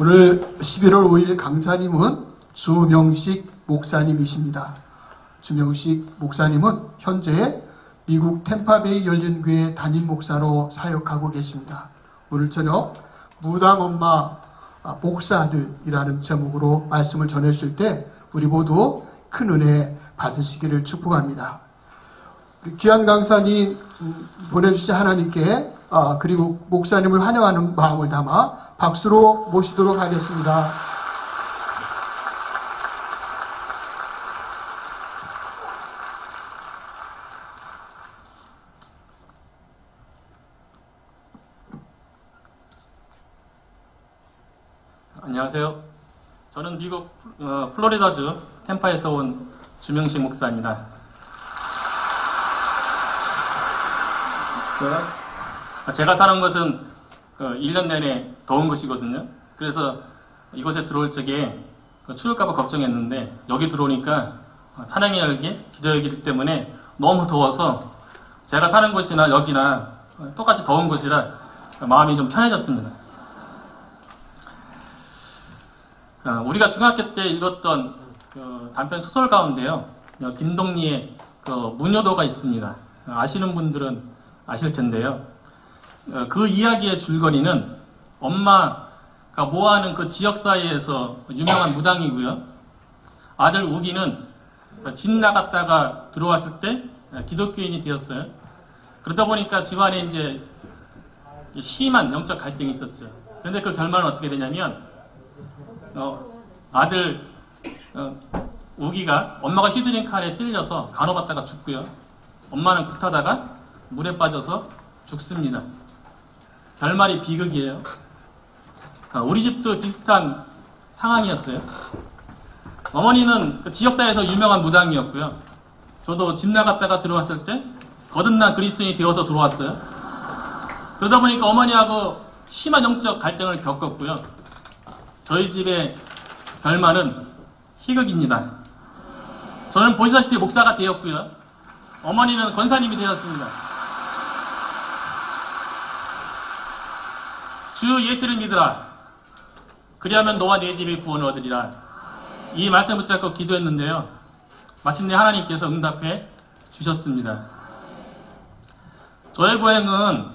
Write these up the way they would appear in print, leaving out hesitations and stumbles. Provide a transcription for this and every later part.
오늘 11월 5일 강사님은 주명식 목사님이십니다. 주명식 목사님은 현재 미국 템파베이 열린교회 담임 목사로 사역하고 계십니다. 오늘 저녁 무당 엄마 목사들이라는 제목으로 말씀을 전해주실 때 우리 모두 큰 은혜 받으시기를 축복합니다. 귀한 강사님 보내주신 하나님께 그리고 목사님을 환영하는 마음을 담아 박수로 모시도록 하겠습니다. 안녕하세요. 저는 미국 플로리다주 템파에서 온 주명식 목사입니다. 제가 사는 곳은 1년 내내 더운 곳이거든요. 그래서 이곳에 들어올 적에 추울까봐 걱정했는데 여기 들어오니까 찬양의 열기, 기도의 열기 때문에 너무 더워서 제가 사는 곳이나 여기나 똑같이 더운 곳이라 마음이 좀 편해졌습니다. 우리가 중학교 때 읽었던 단편 소설 가운데요, 김동리의 무녀도가 있습니다. 아시는 분들은 아실 텐데요. 그 이야기의 줄거리는 엄마가 모아하는 그 지역사회에서 유명한 무당이고요. 아들 우기는 집 나갔다가 들어왔을 때 기독교인이 되었어요. 그러다 보니까 집안에 이제 심한 영적 갈등이 있었죠. 그런데 그 결말은 어떻게 되냐면 아들 우기가 엄마가 휘두른 칼에 찔려서 간호받다가 죽고요. 엄마는 굿하다가 물에 빠져서 죽습니다. 결말이 비극이에요. 우리 집도 비슷한 상황이었어요. 어머니는 그 지역사회에서 유명한 무당이었고요. 저도 집 나갔다가 들어왔을 때 거듭난 그리스도인이 되어서 들어왔어요. 그러다 보니까 어머니하고 심한 영적 갈등을 겪었고요. 저희 집의 결말은 희극입니다. 저는 보시다시피 목사가 되었고요. 어머니는 권사님이 되었습니다. 주 예수를 믿으라. 그리하면 너와 네 집이 구원을 얻으리라. 이 말씀 붙잡고 기도했는데요. 마침내 하나님께서 응답해 주셨습니다. 저의 고향은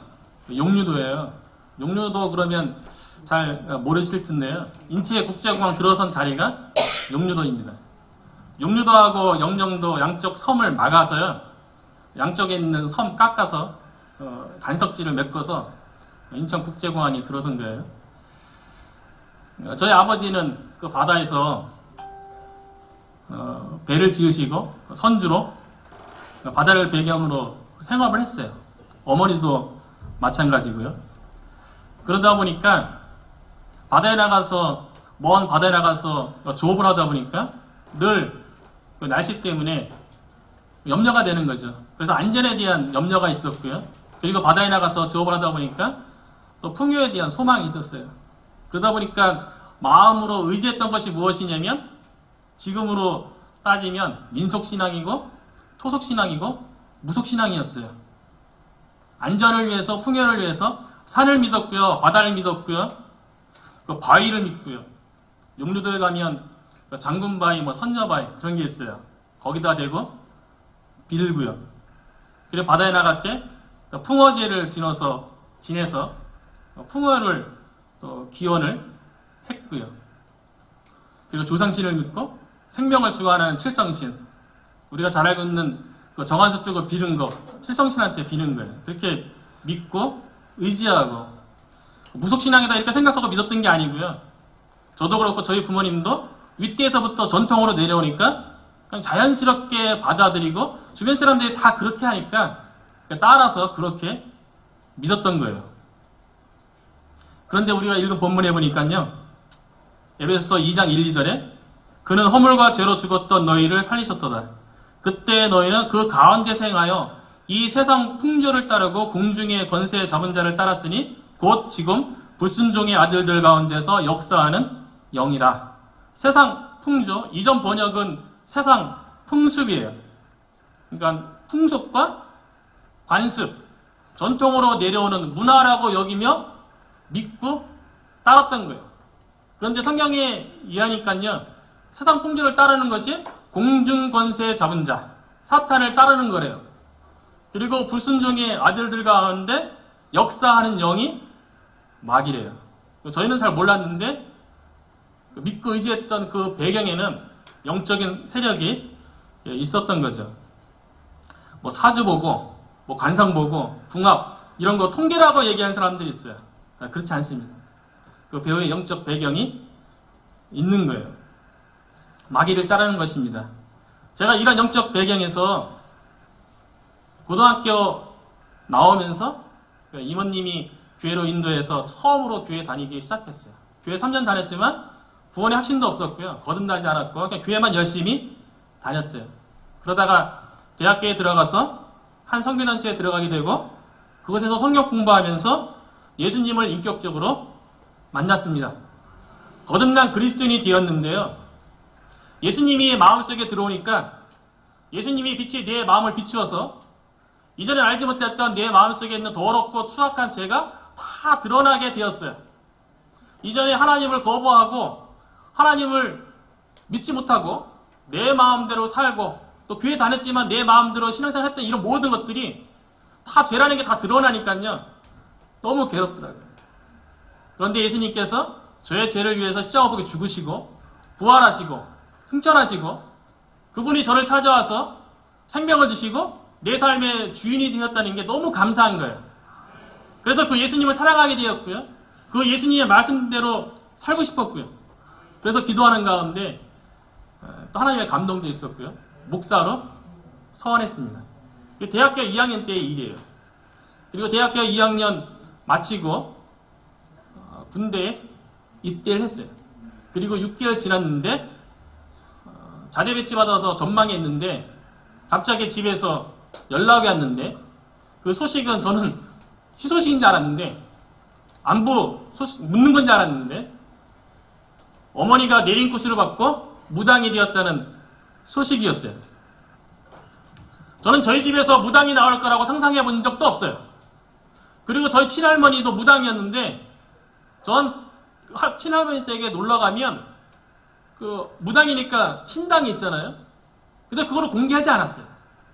용류도예요. 용류도 그러면 잘 모르실 텐데요. 인체국제공항 들어선 자리가 용류도입니다. 용류도하고 영령도 양쪽 섬을 막아서요. 양쪽에 있는 섬 깎아서 간석지를 메꿔서 인천국제공항이 들어선 거예요. 저희 아버지는 그 바다에서 배를 지으시고 선주로 바다를 배경으로 생업을 했어요. 어머니도 마찬가지고요. 그러다 보니까 먼 바다에 나가서 조업을 하다 보니까 늘 그 날씨 때문에 염려가 되는 거죠. 그래서 안전에 대한 염려가 있었고요. 그리고 바다에 나가서 조업을 하다 보니까 또 풍요에 대한 소망이 있었어요. 그러다 보니까 마음으로 의지했던 것이 무엇이냐면 지금으로 따지면 민속신앙이고 토속신앙이고 무속신앙이었어요. 안전을 위해서 풍요를 위해서 산을 믿었고요. 바다를 믿었고요. 그 바위를 믿고요. 용류도에 가면 장군바위, 선녀바위 그런 게 있어요. 거기다 대고 빌고요. 그리고 바다에 나갈 때 풍어제를 지내서 풍어를 또 기원을 했고요. 그리고 조상신을 믿고 생명을 주관하는 칠성신, 우리가 잘 알고 있는 그 정한수 뜨고 비는 거, 칠성신한테 비는 거예요. 그렇게 믿고 의지하고 무속신앙이다 이렇게 생각하고 믿었던 게 아니고요. 저도 그렇고 저희 부모님도 윗대에서부터 전통으로 내려오니까 그냥 자연스럽게 받아들이고 주변 사람들이 다 그렇게 하니까 따라서 그렇게 믿었던 거예요. 그런데 우리가 읽은 본문에 보니까요. 에베소서 2장 1, 2절에 그는 허물과 죄로 죽었던 너희를 살리셨도다. 그때 너희는 그 가운데서 행하여 이 세상 풍조를 따르고 공중의 권세 잡은 자를 따랐으니 곧 지금 불순종의 아들들 가운데서 역사하는 영이라. 세상 풍조, 이전 번역은 세상 풍습이에요. 그러니까 풍속과 관습, 전통으로 내려오는 문화라고 여기며 믿고 따랐던 거예요. 그런데 성경에 의하니까요, 세상 풍조를 따르는 것이 공중권세 잡은 자, 사탄을 따르는 거래요. 그리고 불순종의 아들들 가운데 역사하는 영이 마귀래요. 저희는 잘 몰랐는데 믿고 의지했던 그 배경에는 영적인 세력이 있었던 거죠. 뭐 사주 보고, 뭐 관상 보고, 궁합 이런 거 통계라고 얘기하는 사람들이 있어요. 그렇지 않습니다. 그 배우의 영적 배경이 있는 거예요. 마귀를 따르는 것입니다. 제가 이런 영적 배경에서 고등학교 나오면서 이모님이 교회로 인도해서 처음으로 교회 다니기 시작했어요. 교회 3년 다녔지만 구원의 확신도 없었고요. 거듭나지 않았고 그냥 교회만 열심히 다녔어요. 그러다가 대학교에 들어가서 한 성교단체에 들어가게 되고 그곳에서 성경 공부하면서 예수님을 인격적으로 만났습니다. 거듭난 그리스도인이 되었는데요. 예수님이 마음속에 들어오니까 예수님이 빛이 내 마음을 비추어서 이전에 알지 못했던 내 마음속에 있는 더럽고 추악한 죄가 다 드러나게 되었어요. 이전에 하나님을 거부하고 하나님을 믿지 못하고 내 마음대로 살고 또 교회 다녔지만 내 마음대로 신앙생활 했던 이런 모든 것들이 다 죄라는 게 다 드러나니까요. 너무 괴롭더라고요. 그런데 예수님께서 저의 죄를 위해서 십자가 보게 죽으시고 부활하시고 승천하시고 그분이 저를 찾아와서 생명을 주시고 내 삶의 주인이 되었다는 게 너무 감사한 거예요. 그래서 그 예수님을 사랑하게 되었고요. 그 예수님의 말씀대로 살고 싶었고요. 그래서 기도하는 가운데 또 하나님의 감동도 있었고요. 목사로 서원했습니다. 대학교 2학년 때의 일이에요. 그리고 대학교 2학년 마치고 군대에 입대를 했어요. 그리고 6개월 지났는데 자대 배치 받아서 전망에 있는데 갑자기 집에서 연락이 왔는데 그 소식은 저는 희소식인 줄 알았는데 안부 소식 묻는 건 줄 알았는데 어머니가 내린구슬을 받고 무당이 되었다는 소식이었어요. 저는 저희 집에서 무당이 나올 거라고 상상해 본 적도 없어요. 그리고 저희 친할머니도 무당이었는데 전 친할머니 댁에 놀러 가면 그 무당이니까 신당이 있잖아요. 근데 그거를 공개하지 않았어요.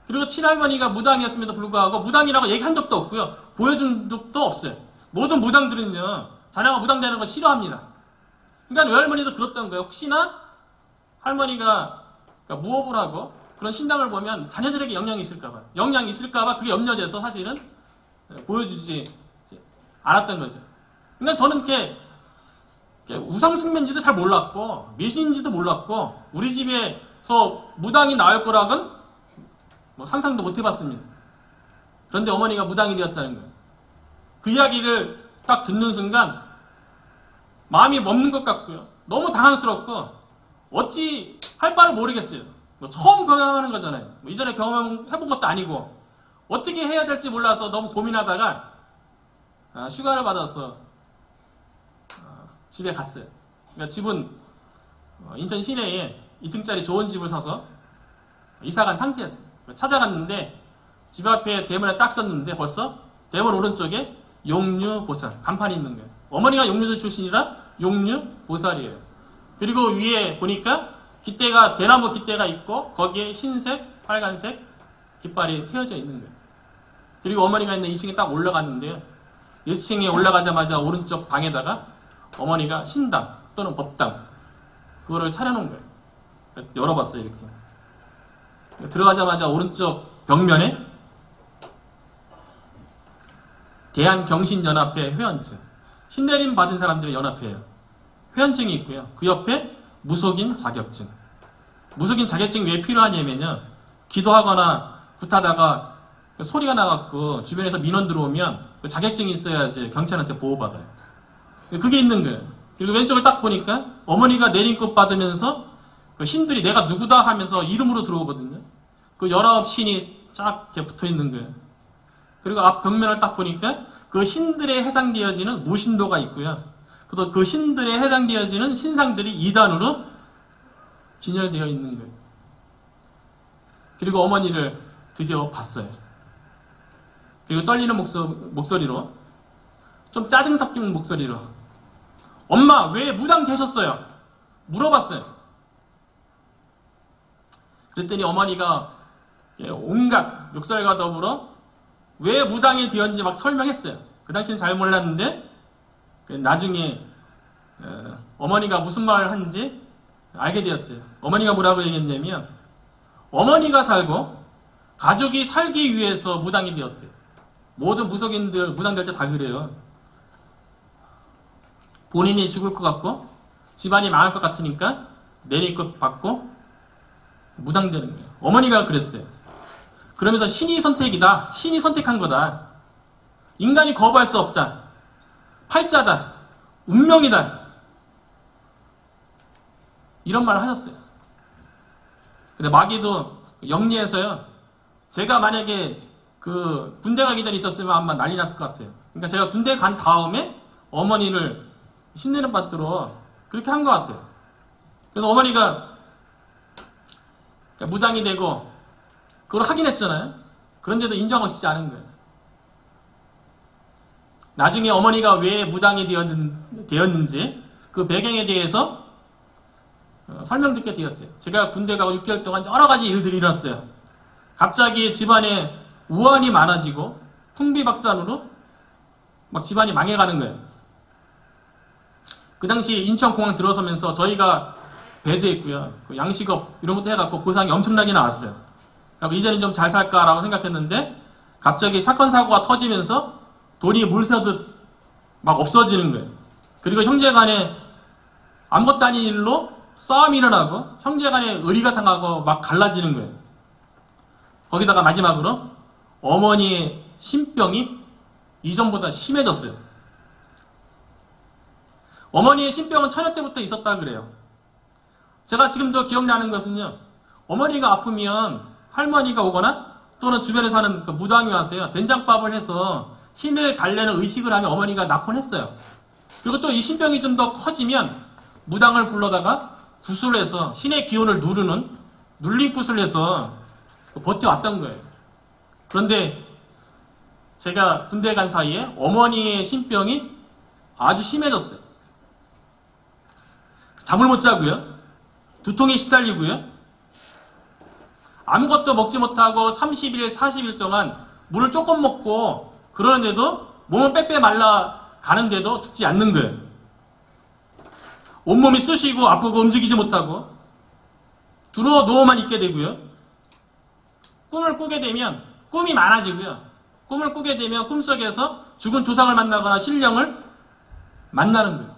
그리고 친할머니가 무당이었음에도 불구하고 무당이라고 얘기한 적도 없고요. 보여준 적도 없어요. 모든 무당들은요. 자녀가 무당되는 거 싫어합니다. 그러니까 외할머니도 그랬던 거예요. 혹시나 할머니가 그러니까 무업을 하고 그런 신당을 보면 자녀들에게 영향이 있을까봐 그게 염려돼서 사실은 보여주지 않았던 거죠. 그러니까 저는 이렇게 우상숭배인지도 잘 몰랐고迷信인지도 몰랐고 우리 집에서 무당이 나올 거라고는 뭐 상상도 못 해봤습니다. 그런데 어머니가 무당이 되었다는 거예요. 그 이야기를 딱 듣는 순간 마음이 멎는 것 같고요. 너무 당황스럽고 어찌 할 바를 모르겠어요. 뭐 처음 경험하는 거잖아요. 뭐 이전에 경험해본 것도 아니고 어떻게 해야 될지 몰라서 너무 고민하다가 휴가를 받아서 집에 갔어요. 그러니까 집은 인천 시내에 2층짜리 좋은 집을 사서 이사간 상태였어요. 찾아갔는데 집 앞에 대문에 딱 썼는데 벌써 대문 오른쪽에 용류보살 간판이 있는 거예요. 어머니가 용류도 출신이라 용류보살이에요. 그리고 위에 보니까 깃대가 대나무 깃대가 있고 거기에 흰색, 빨간색 깃발이 세워져 있는 거예요. 그리고 어머니가 있는 2층에 딱 올라갔는데요. 1층에 올라가자마자 오른쪽 방에다가 어머니가 신당 또는 법당 그거를 차려놓은 거예요. 열어봤어요. 이렇게 들어가자마자 오른쪽 벽면에 대한경신연합회 회원증 신내림 받은 사람들의 연합회예요. 회원증이 있고요. 그 옆에 무속인 자격증. 무속인 자격증이 왜 필요하냐면요. 기도하거나 굿하다가 소리가 나갖고 주변에서 민원 들어오면 그 자격증이 있어야지 경찰한테 보호받아요. 그게 있는 거예요. 그리고 왼쪽을 딱 보니까 어머니가 내린꽃 받으면서 그 신들이 내가 누구다 하면서 이름으로 들어오거든요. 그 19신이 쫙 이렇게 붙어 있는 거예요. 그리고 앞 벽면을 딱 보니까 그 신들에 해당되어지는 무신도가 있고요. 또 그 신들에 해당되어지는 신상들이 2단으로 진열되어 있는 거예요. 그리고 어머니를 드디어 봤어요. 그리고 떨리는 목소리로 좀 짜증 섞인 목소리로 엄마 왜 무당 되셨어요? 물어봤어요. 그랬더니 어머니가 온갖 욕설과 더불어 왜 무당이 되었는지 막 설명했어요. 그 당시는 잘 몰랐는데 나중에 어머니가 무슨 말을 하는지 알게 되었어요. 어머니가 뭐라고 얘기했냐면 어머니가 살고 가족이 살기 위해서 무당이 되었대요. 모든 무속인들 무당 될 때 다 그래요. 본인이 죽을 것 같고 집안이 망할 것 같으니까 내리급 받고 무당되는 거예요. 어머니가 그랬어요. 그러면서 신이 선택이다. 신이 선택한 거다. 인간이 거부할 수 없다. 팔자다. 운명이다. 이런 말을 하셨어요. 근데 마귀도 영리해서요. 제가 만약에 그 군대 가기 전에 있었으면 아마 난리 났을 것 같아요. 그러니까 제가 군대 간 다음에 어머니를 신내는 받들어 그렇게 한 것 같아요. 그래서 어머니가 무당이 되고 그걸 하긴 했잖아요. 그런데도 인정하고 싶지 않은 거예요. 나중에 어머니가 왜 무당이 되었는지 그 배경에 대해서 설명 듣게 되었어요. 제가 군대 가고 6개월 동안 여러 가지 일들이 일어났어요. 갑자기 집안에 우환이 많아지고 풍비박산으로 막 집안이 망해가는 거예요. 그 당시 인천공항 들어서면서 저희가 배제했고요. 그 양식업 이런 것도 해갖고 보상이 엄청나게 나왔어요. 그러니까 이제는 좀 잘 살까라고 생각했는데 갑자기 사건 사고가 터지면서 돈이 물 새듯 막 없어지는 거예요. 그리고 형제간에 아무것도 아닌 일로 싸움이 일어나고 형제간에 의리가 상하고 막 갈라지는 거예요. 거기다가 마지막으로 어머니의 신병이 이전보다 심해졌어요. 어머니의 신병은 처녀 때부터 있었다 그래요. 제가 지금도 기억나는 것은요. 어머니가 아프면 할머니가 오거나 또는 주변에 사는 그 무당이 와서요. 된장밥을 해서 힘을 달래는 의식을 하면 어머니가 낳곤 했어요. 그리고 또 이 신병이 좀 더 커지면 무당을 불러다가 구슬을 해서 신의 기운을 누르는 눌림굿을 해서 버텨왔던 거예요. 그런데 제가 군대 간 사이에 어머니의 신병이 아주 심해졌어요. 잠을 못 자고요. 두통에 시달리고요. 아무것도 먹지 못하고 30일, 40일 동안 물을 조금 먹고 그러는데도 몸은 빼빼 말라 가는데도 죽지 않는 거예요. 온몸이 쑤시고 아프고 움직이지 못하고 두루어 누워만 있게 되고요. 꿈을 꾸게 되면 꿈이 많아지고요. 꿈을 꾸게 되면 꿈속에서 죽은 조상을 만나거나 신령을 만나는 거예요.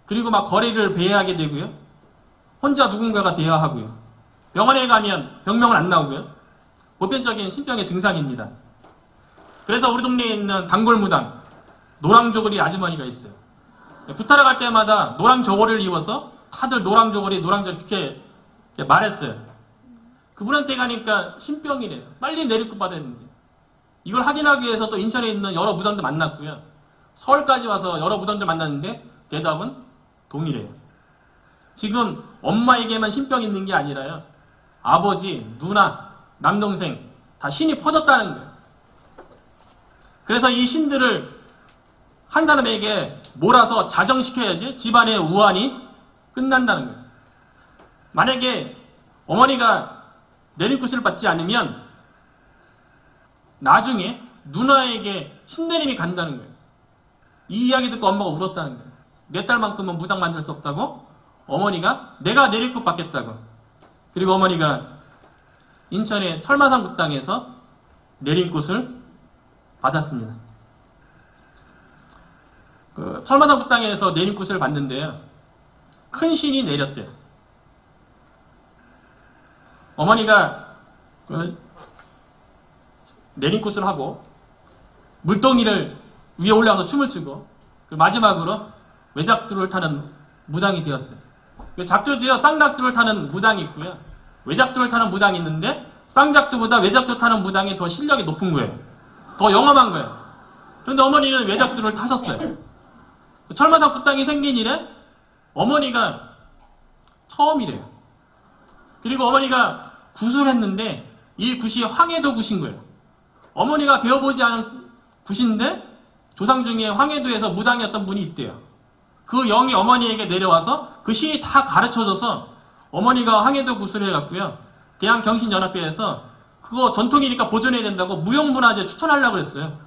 그리고 막 거리를 배회하게 되고요. 혼자 누군가가 되어야 하고요. 병원에 가면 병명은 안 나오고요. 보편적인 신병의 증상입니다. 그래서 우리 동네에 있는 단골무당 노랑저고리 아주머니가 있어요. 구타러 갈 때마다 노랑저고리를 입어서 다들 노랑저고리 이렇게 말했어요. 그분한테 가니까 신병이래요. 빨리 내리급 받아야 되는데. 이걸 확인하기 위해서 또 인천에 있는 여러 무당들 만났고요. 서울까지 와서 여러 무당들 만났는데 대답은 동일해요. 지금 엄마에게만 신병이 있는 게 아니라요. 아버지, 누나, 남동생 다 신이 퍼졌다는 거예요. 그래서 이 신들을 한 사람에게 몰아서 자정시켜야지 집안의 우환이 끝난다는 거예요. 만약에 어머니가 내리굿을 받지 않으면 나중에 누나에게 신내림이 간다는 거예요. 이 이야기 듣고 엄마가 울었다는 거예요. 내 딸만큼은 무당 만들 수 없다고 어머니가 내가 내리굿 받겠다고. 그리고 어머니가 인천의 철마산 국당에서 내리굿을 받았습니다. 그 철마산 국당에서 내리굿을 받는데요. 큰 신이 내렸대요. 어머니가 그 내리굿을 하고 물동이를 위에 올라가서 춤을 추고 마지막으로 외작두를 타는 무당이 되었어요. 작두도요, 쌍락두를 타는 무당이 있고요. 외작두를 타는 무당이 있는데 쌍작두보다 외작두 타는 무당이 더 실력이 높은 거예요. 더 영험한 거예요. 그런데 어머니는 외작두를 타셨어요. 철마산 국당이 생긴 이래 어머니가 처음이래요. 그리고 어머니가 굿을 했는데 이 굿이 황해도 굿인 거예요. 어머니가 배워보지 않은 굿인데 조상 중에 황해도에서 무당이었던 분이 있대요. 그 영이 어머니에게 내려와서 그 신이 다 가르쳐줘서 어머니가 항해도 구술을 해갔고요. 대한경신연합회에서 그거 전통이니까 보존해야 된다고 무형문화재 추천하려고 그랬어요.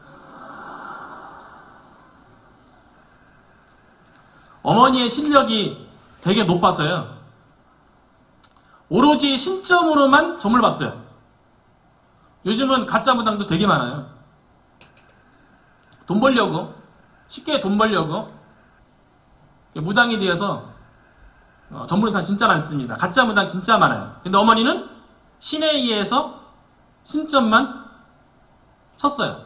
어머니의 실력이 되게 높아서요. 오로지 신점으로만 점을 봤어요. 요즘은 가짜 무당도 되게 많아요. 돈 벌려고, 쉽게 돈 벌려고 무당이 되어서 점 보는 사람 진짜 많습니다. 가짜 무당 진짜 많아요. 근데 어머니는 신에 의해서 신점만 쳤어요.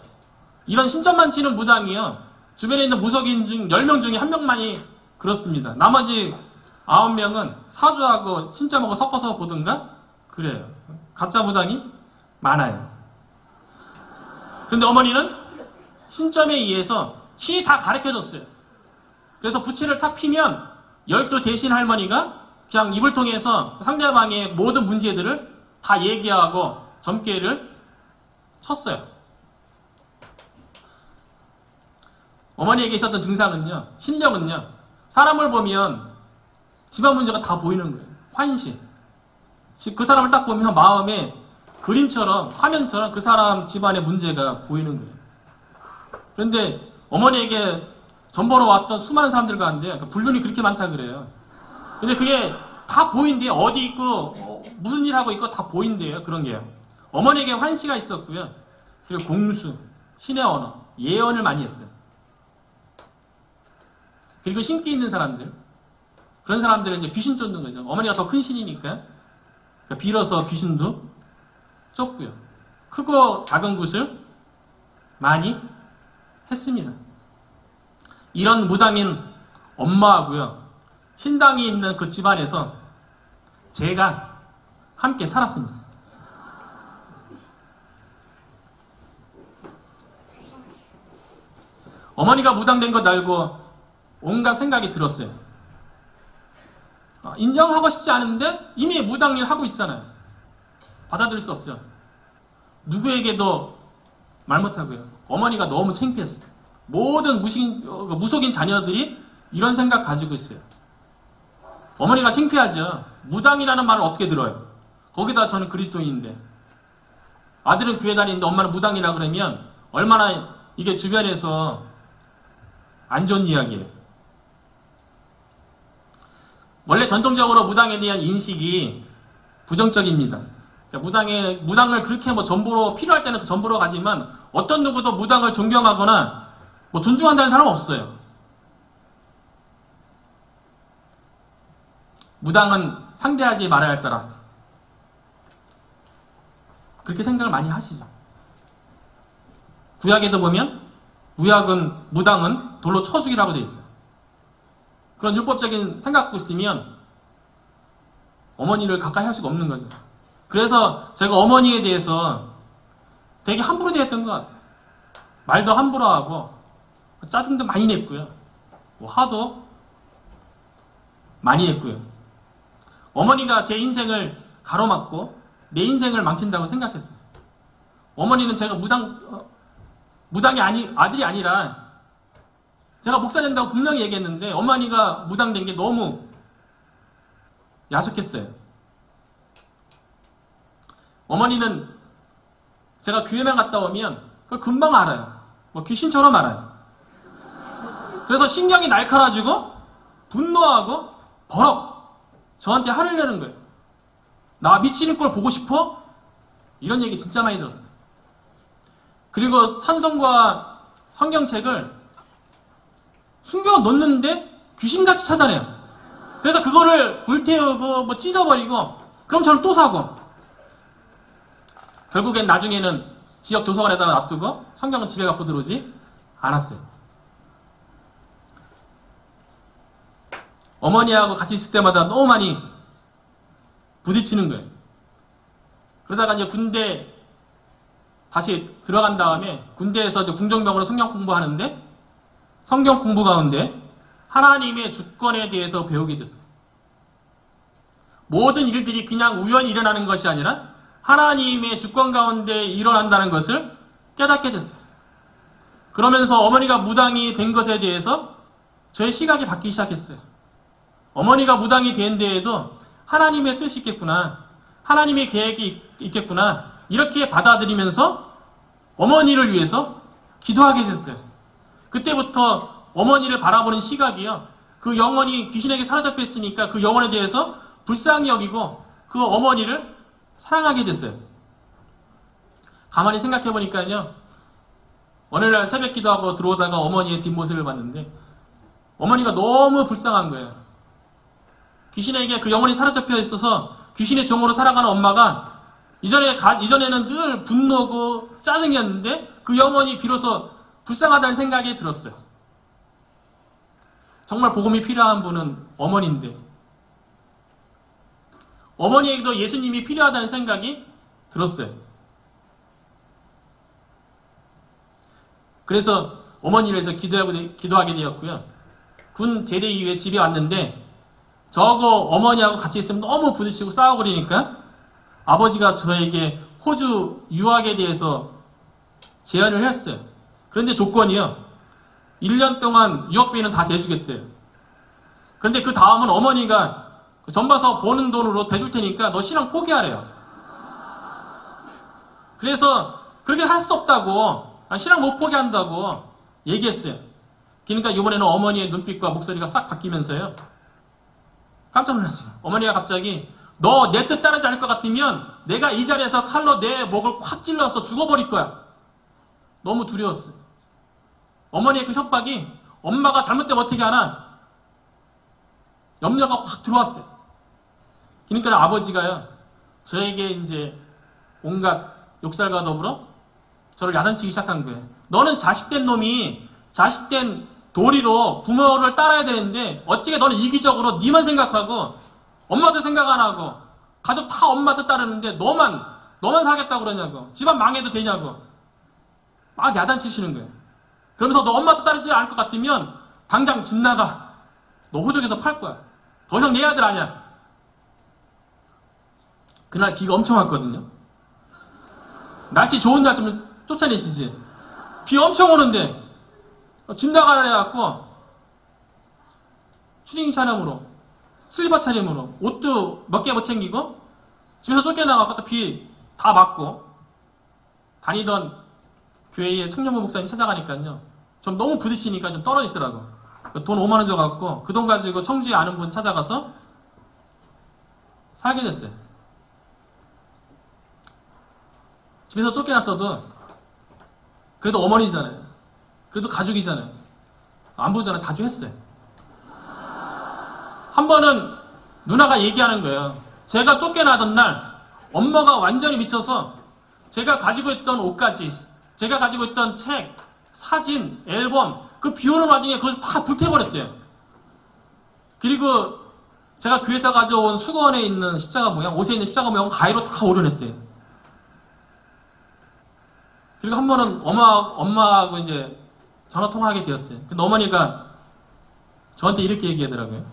이런 신점만 치는 무당이요, 주변에 있는 무속인 중 10명 중에 1명만이 그렇습니다. 나머지 9명은 사주하고 신점하고 섞어서 보든가 그래요. 가짜 무당이 많아요. 근데 어머니는 신점에 의해서 신이 다 가르쳐줬어요. 그래서 부채를 탁 피면 12 대신 할머니가 그냥 입을 통해서 상대방의 모든 문제들을 다 얘기하고 점괘를 쳤어요. 어머니에게 있었던 증상은요, 실력은요, 사람을 보면 집안 문제가 다 보이는 거예요. 환시. 그 사람을 딱 보면 마음에 그림처럼, 화면처럼 그 사람 집안의 문제가 보이는 거예요. 그런데 어머니에게 전 보러 왔던 수많은 사람들 가운데 불륜이 그렇게 많다 그래요. 근데 그게 다 보인대요. 어디 있고 무슨 일 하고 있고 다 보인대요. 그런 게요. 어머니에게 환시가 있었고요. 그리고 공수, 신의 언어, 예언을 많이 했어요. 그리고 신기 있는 사람들, 그런 사람들은 이제 귀신 쫓는 거죠. 어머니가 더 큰 신이니까. 그러니까 빌어서 귀신도 쫓고요. 크고 작은 굿을 많이 했습니다. 이런 무당인 엄마하고요, 신당이 있는 그 집안에서 제가 함께 살았습니다. 어머니가 무당된 것 알고 온갖 생각이 들었어요. 인정하고 싶지 않은데 이미 무당일 하고 있잖아요. 받아들일 수 없죠. 누구에게도 말 못하고요. 어머니가 너무 창피했어요. 모든 무속인 자녀들이 이런 생각 가지고 있어요. 어머니가 창피하죠. 무당이라는 말을 어떻게 들어요? 거기다 저는 그리스도인인데, 아들은 교회 다니는데 엄마는 무당이라 그러면 얼마나 이게 주변에서 안 좋은 이야기예요. 원래 전통적으로 무당에 대한 인식이 부정적입니다. 그러니까 무당을 그렇게 전보로, 필요할 때는 그 전보로 가지만 어떤 누구도 무당을 존경하거나 존중한다는 사람은 없어요. 무당은 상대하지 말아야 할 사람. 그렇게 생각을 많이 하시죠. 구약에도 보면 무당은 돌로 쳐 죽이라고 되어 있어요. 그런 율법적인 생각 갖고 있으면 어머니를 가까이 할 수가 없는 거죠. 그래서 제가 어머니에 대해서 되게 함부로 대했던 것 같아요. 말도 함부로 하고 짜증도 많이 냈고요. 화도 많이 냈고요. 어머니가 제 인생을 가로막고 내 인생을 망친다고 생각했어요. 어머니는 제가 무당이 아들이 아니라 제가 목사 된다고 분명히 얘기했는데 어머니가 무당된 게 너무 야속했어요. 어머니는 제가 교회만 갔다 오면 그걸 금방 알아요. 귀신처럼 알아요. 그래서 신경이 날카로워지고 분노하고 버럭 저한테 화를 내는 거예요. 나 미치는 걸 보고 싶어? 이런 얘기 진짜 많이 들었어요. 그리고 찬송과 성경책을 숨겨 놓는데 귀신같이 찾아내요. 그래서 그거를 불태우고 찢어버리고 그럼 저는 또 사고, 결국엔 나중에는 지역 도서관에다 놔두고 성경은 집에 갖고 들어오지 않았어요. 어머니하고 같이 있을 때마다 너무 많이 부딪히는 거예요. 그러다가 이제 군대 다시 들어간 다음에 군대에서 이제 궁정병으로 성경 공부하는데 성경 공부 가운데 하나님의 주권에 대해서 배우게 됐어요. 모든 일들이 그냥 우연히 일어나는 것이 아니라 하나님의 주권 가운데 일어난다는 것을 깨닫게 됐어요. 그러면서 어머니가 무당이 된 것에 대해서 저의 시각이 바뀌기 시작했어요. 어머니가 무당이 된 데에도 하나님의 뜻이 있겠구나. 하나님의 계획이 있겠구나. 이렇게 받아들이면서 어머니를 위해서 기도하게 됐어요. 그때부터 어머니를 바라보는 시각이요. 그 영혼이 귀신에게 사로잡혀 있으니까 그 영혼에 대해서 불쌍히 여기고 그 어머니를 사랑하게 됐어요. 가만히 생각해 보니까요. 어느 날 새벽 기도하고 들어오다가 어머니의 뒷모습을 봤는데 어머니가 너무 불쌍한 거예요. 귀신에게 그 영혼이 사로잡혀 있어서 귀신의 종으로 살아가는 엄마가 이전에는 늘 분노고 짜증이었는데 그 영혼이 비로소 불쌍하다는 생각이 들었어요. 정말 복음이 필요한 분은 어머니인데 어머니에게도 예수님이 필요하다는 생각이 들었어요. 그래서 어머니를 위해서 기도하게 되었고요. 군 제대 이후에 집에 왔는데 저거 어머니하고 같이 있으면 너무 부딪히고 싸우고 그러니까 아버지가 저에게 호주 유학에 대해서 제안을 했어요. 그런데 조건이요. 1년 동안 유학비는 다 대주겠대요. 그런데 그 다음은 어머니가 전봐서 버는 돈으로 대줄 테니까 너 신앙 포기하래요. 그래서 그렇게 할 수 없다고, 신앙 못 포기한다고 얘기했어요. 그러니까 이번에는 어머니의 눈빛과 목소리가 싹 바뀌면서요. 깜짝 놀랐어요. 어머니가 갑자기 너 내 뜻 따르지 않을 것 같으면 내가 이 자리에서 칼로 내 목을 콱 찔러서 죽어버릴 거야. 너무 두려웠어요. 어머니의 그 협박이 엄마가 잘못되면 어떻게 하나 염려가 확 들어왔어요. 그러니까 아버지가요, 저에게 이제 온갖 욕설과 더불어 저를 야단치기 시작한 거예요. 너는 자식된 놈이 자식된 도리로 부모를 따라야 되는데 어찌게 너는 이기적으로 니만 생각하고 엄마도 생각 안 하고 가족 다 엄마 뜻 따르는데 너만 살겠다고 그러냐고, 집안 망해도 되냐고 막 야단치시는 거예요. 그러면서 너 엄마 뜻 따르지 않을 것 같으면 당장 집 나가. 너 호적에서 팔 거야. 더 이상 내 아들 아니야. 그날 비가 엄청 왔거든요. 날씨 좋은 날 좀 쫓아내시지. 비 엄청 오는데 집 나가라 해갖고 추리닝 차림으로 슬리퍼 차림으로 옷도 몇 개 못 챙기고 집에서 쫓겨나가고 또 비 다 맞고 다니던 교회의 청년부 목사님 찾아가니까요. 좀 너무 부딪히니까 좀 떨어져 있으라고. 돈 5만 원 줘갖고 그 돈 가지고 청주에 아는 분 찾아가서 살게 됐어요. 집에서 쫓겨났어도 그래도 어머니잖아요. 그래도 가족이잖아요. 안부잖아요. 자주 했어요. 한 번은 누나가 얘기하는 거예요. 제가 쫓겨나던 날 엄마가 완전히 미쳐서 제가 가지고 있던 옷까지, 제가 가지고 있던 책, 사진, 앨범, 그 비 오는 와중에 그것을 다 불태워버렸대요. 그리고 제가 교회에서 가져온 수건에 있는 십자가 모양, 옷에 있는 십자가 모양을 가위로 다 오려냈대요. 그리고 한 번은 엄마하고 이제 전화 통화하게 되었어요. 근데 어머니가 저한테 이렇게 얘기하더라고요.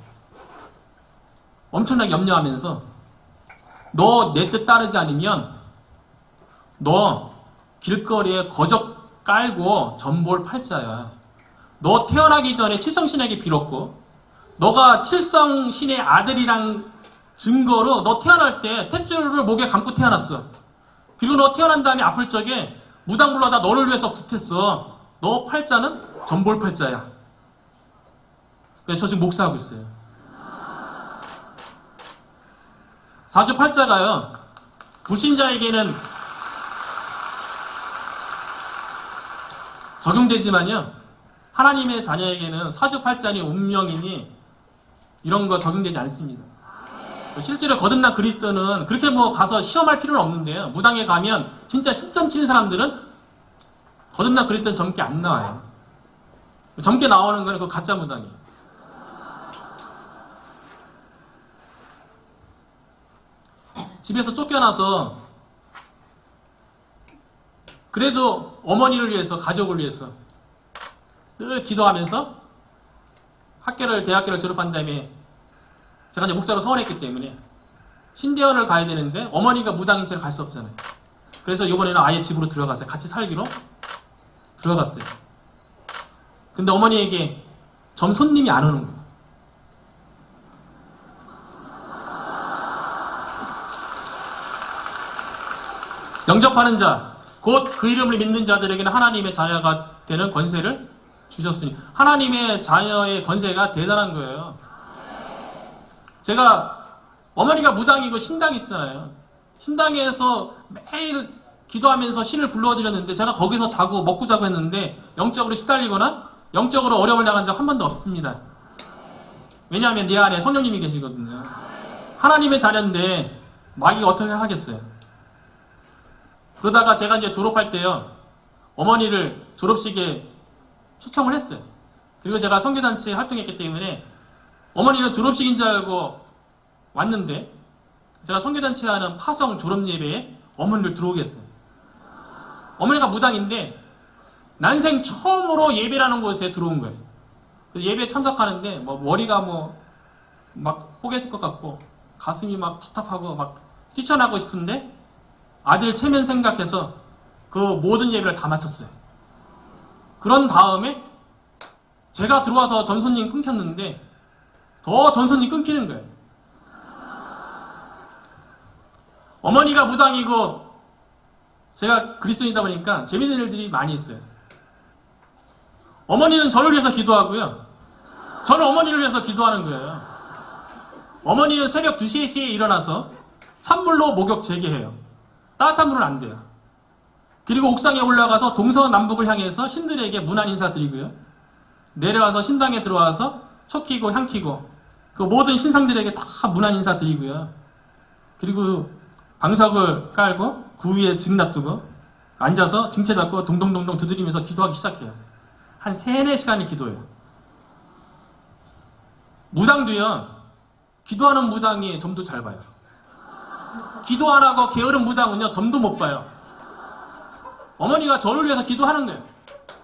엄청나게 염려하면서 너 내 뜻 따르지 않으면 너 길거리에 거적 깔고 전볼 팔자야. 너 태어나기 전에 칠성신에게 빌었고 너가 칠성신의 아들이랑 증거로 너 태어날 때 탯줄을 목에 감고 태어났어. 그리고 너 태어난 다음에 아플 적에 무당 불러다 너를 위해서 굿했어. 너 팔자는 전볼 팔자야. 그래서 저 지금 목사하고 있어요. 사주팔자가요, 불신자에게는 적용되지만요, 하나님의 자녀에게는 사주팔자니 운명이니 이런 거 적용되지 않습니다. 실제로 거듭난 그리스도는 그렇게 뭐 가서 시험할 필요는 없는데요. 무당에 가면 진짜 10점 치는 사람들은 거듭난 그리스도는 젊게 안 나와요. 젊게 나오는 거는 그 가짜 무당이에요. 집에서 쫓겨나서 그래도 어머니를 위해서, 가족을 위해서 늘 기도하면서 대학교를 졸업한 다음에 제가 이제 목사로 서원했기 때문에 신대원을 가야 되는데 어머니가 무당인 채로 갈 수 없잖아요. 그래서 이번에는 아예 집으로 들어갔어요. 같이 살기로 들어갔어요. 근데 어머니에게 점 손님이 안 오는 거예요. 영접하는 자, 곧 그 이름을 믿는 자들에게는 하나님의 자녀가 되는 권세를 주셨으니, 하나님의 자녀의 권세가 대단한 거예요. 제가 어머니가 무당이고 신당 있잖아요. 신당에서 매일 기도하면서 신을 불러드렸는데, 제가 거기서 자고 먹고 자고 했는데 영적으로 시달리거나 영적으로 어려움을 당한 적 한 번도 없습니다. 왜냐하면 내 안에 성령님이 계시거든요. 하나님의 자녀인데 마귀가 어떻게 하겠어요? 그러다가 제가 이제 졸업할 때요, 어머니를 졸업식에 초청을 했어요. 그리고 제가 선교단체에 활동했기 때문에 어머니는 졸업식인 줄 알고 왔는데, 제가 선교단체 하는 파성 졸업예배에 어머니를 들어오게 했어요. 어머니가 무당인데 난생 처음으로 예배라는 곳에 들어온 거예요. 예배에 참석하는데 머리가 막 뽀개질 것 같고 가슴이 막 답답하고 막 뛰쳐나고 싶은데, 아들 체면 생각해서 그 모든 예배를 다 마쳤어요. 그런 다음에 제가 들어와서 전손님 끊겼는데 더 전손님 끊기는 거예요. 어머니가 무당이고 제가 그리스도인이다 보니까 재밌는 일들이 많이 있어요. 어머니는 저를 위해서 기도하고요, 저는 어머니를 위해서 기도하는 거예요. 어머니는 새벽 2시에 3시에 일어나서 찬물로 목욕 재개해요. 따뜻한 물은 안 돼요. 그리고 옥상에 올라가서 동서남북을 향해서 신들에게 문안 인사 드리고요, 내려와서 신당에 들어와서 초 키고 향 키고 그 모든 신상들에게 다 문안 인사 드리고요, 그리고 방석을 깔고 그 위에 등 놔두고 앉아서 등채 잡고 동동동동 두드리면서 기도하기 시작해요. 한 3-4시간을 기도해요. 무당도요, 기도하는 무당이 점도 잘 봐요. 기도 안 하고 게으른 무당은요, 점도 못 봐요. 어머니가 저를 위해서 기도하는 거예요.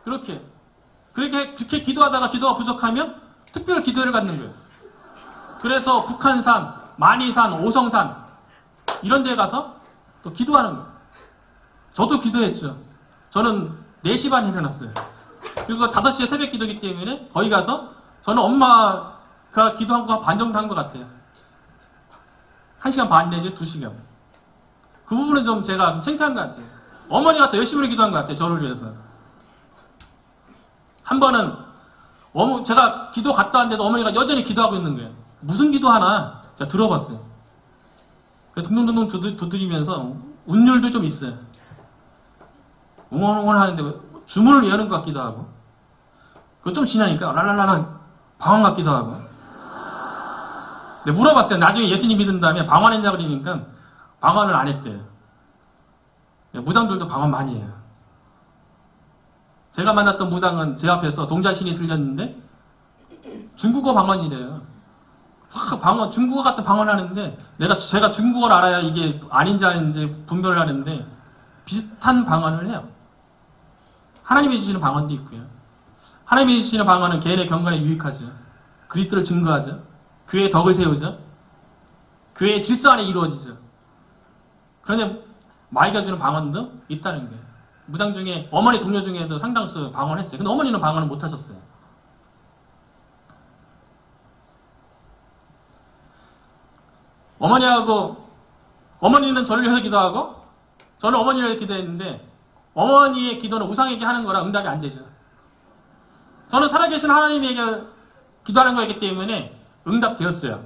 그렇게 기도하다가 기도가 부족하면 특별 기도를 갖는 거예요. 그래서 북한산, 만이산, 오성산 이런 데 가서 또 기도하는 거예요. 저도 기도했죠. 저는 4시 반에 일어났어요. 그리고 5시에 새벽 기도기 때문에 거기 가서 저는 엄마가 기도한 거 반 정도 한 것 같아요. 1시간 반 내지 2시간. 그 부분은 좀 제가 좀 창피한 것 같아요. 어머니가 더 열심히 기도한 것 같아요. 저를 위해서. 한 번은 제가 기도 갔다 왔는데도 어머니가 여전히 기도하고 있는 거예요. 무슨 기도하나 제가 들어봤어요. 둥둥둥둥 두드리면서 운율도 좀 있어요. 웅얼웅얼 하는데 주문을 외우는 것 같기도 하고, 그거 좀 지나니까 랄랄랄라 방언 같기도 하고. 근데 물어봤어요. 나중에 예수님 믿은 다음에 방언했냐 그러니까 방언을 안 했대요. 무당들도 방언 많이 해요. 제가 만났던 무당은 제 앞에서 동자신이 들렸는데 중국어 방언이래요. 중국어 같은 방언 하는데 제가 중국어를 알아야 이게 아닌지 아닌지 분별을 하는데 비슷한 방언을 해요. 하나님이 주시는 방언도 있고요. 하나님이 주시는 방언은 개인의 경건에 유익하죠. 그리스도를 증거하죠. 교회의 덕을 세우죠. 교회의 질서 안에 이루어지죠. 그런데 마귀가 주는 방언도 있다는 거예요. 무당 중에 어머니 동료 중에도 상당수 방언했어요. 근데 어머니는 방언을 못 하셨어요. 어머니는 저를 위해서 기도하고 저는 어머니를 위해서 기도했는데, 어머니의 기도는 우상에게 하는 거라 응답이 안 되죠. 저는 살아계신 하나님에게 기도하는 거였기 때문에 응답되었어요.